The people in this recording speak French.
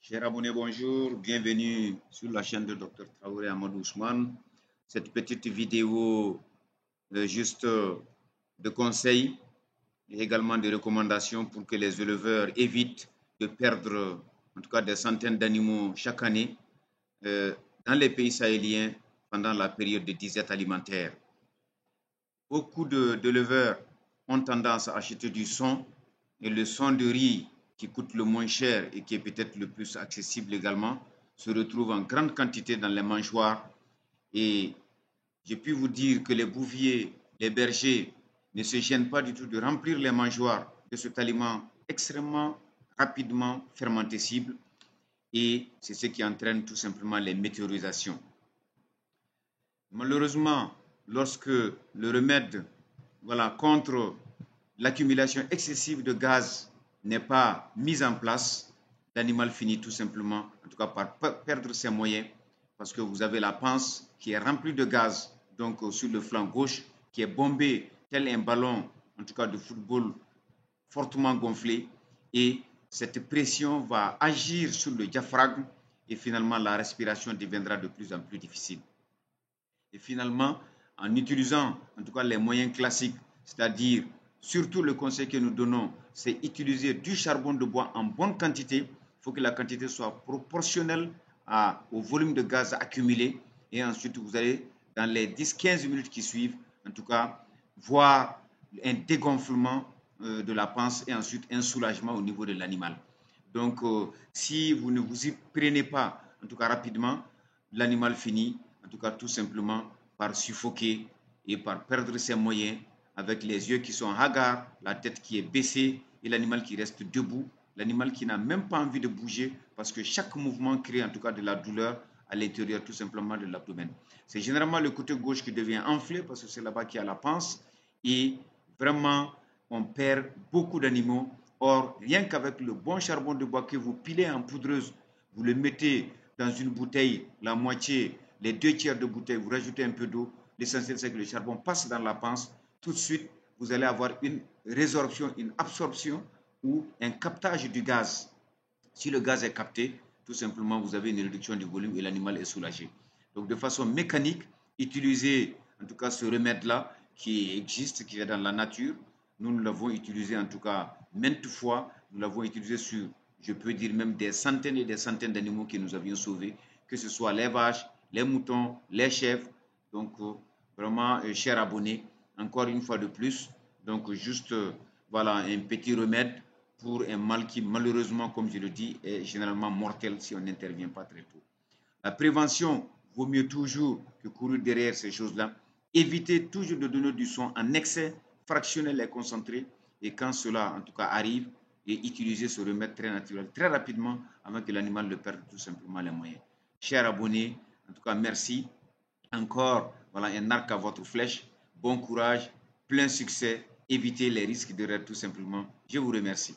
Chers abonnés, bonjour. Bienvenue sur la chaîne de Dr Traoré Amadou Ousmane. Cette petite vidéo juste de conseils et également de recommandations pour que les éleveurs évitent de perdre en tout cas des centaines d'animaux chaque année euh, dans les pays sahéliens pendant la période de disette alimentaire. Beaucoup d'éleveurs ont tendance à acheter du son et le son de riz qui coûte le moins cher et qui est peut-être le plus accessible également se retrouve en grande quantité dans les mangeoires. Et j'ai pu vous dire que les bouviers, les bergers ne se gênent pas du tout de remplir les mangeoires de cet aliment extrêmement rapidement fermentescible et c'est ce qui entraîne tout simplement les météorisations. Malheureusement, lorsque le remède contre l'accumulation excessive de gaz n'est pas mis en place, l'animal finit tout simplement, en tout cas par perdre ses moyens, parce que vous avez la panse qui est remplie de gaz, donc sur le flanc gauche, qui est bombé tel un ballon, en tout cas de football, fortement gonflé, et cette pression va agir sur le diaphragme, et finalement la respiration deviendra de plus en plus difficile. Et finalement, en utilisant en tout cas les moyens classiques, c'est-à-dire surtout le conseil que nous donnons, c'est utiliser du charbon de bois en bonne quantité. Il faut que la quantité soit proportionnelle au volume de gaz accumulé. Et ensuite, vous allez, dans les 10-15 minutes qui suivent, en tout cas, voir un dégonflement de la panse et ensuite un soulagement au niveau de l'animal. Donc, si vous ne vous y prenez pas, en tout cas rapidement, l'animal finit en tout cas tout simplement par suffoquer et par perdre ses moyens avec les yeux qui sont hagards, la tête qui est baissée et l'animal qui reste debout, l'animal qui n'a même pas envie de bouger parce que chaque mouvement crée en tout cas de la douleur à l'intérieur tout simplement de l'abdomen. C'est généralement le côté gauche qui devient enflé parce que c'est là-bas qu'il y a la panse et vraiment on perd beaucoup d'animaux. Or, rien qu'avec le bon charbon de bois que vous pilez en poudreuse, vous le mettez dans une bouteille, la moitié, les 2 tiers de bouteille, vous rajoutez un peu d'eau, l'essentiel c'est que le charbon passe dans la panse, tout de suite vous allez avoir une résorption, une absorption ou un captage du gaz. Si le gaz est capté, tout simplement vous avez une réduction du volume et l'animal est soulagé. Donc de façon mécanique, utilisez en tout cas ce remède-là qui existe, qui est dans la nature. Nous l'avons utilisé en tout cas maintes fois, nous l'avons utilisé sur, je peux dire même des centaines et des centaines d'animaux que nous avions sauvés, que ce soit les vaches, les moutons, les chèvres. Donc, vraiment, chers abonnés, encore une fois de plus, donc juste, voilà, un petit remède pour un mal qui, malheureusement, comme je le dis, est généralement mortel si on n'intervient pas très tôt. La prévention vaut mieux toujours que courir derrière ces choses-là. Évitez toujours de donner du son en excès, fractionnel et concentré. Et quand cela, en tout cas, arrive, et utiliser ce remède très naturel très rapidement avant que l'animal ne perde tout simplement les moyens. Chers abonnés, en tout cas, merci. Encore, voilà, un arc à votre flèche. Bon courage, plein succès. Évitez les risques de raid tout simplement. Je vous remercie.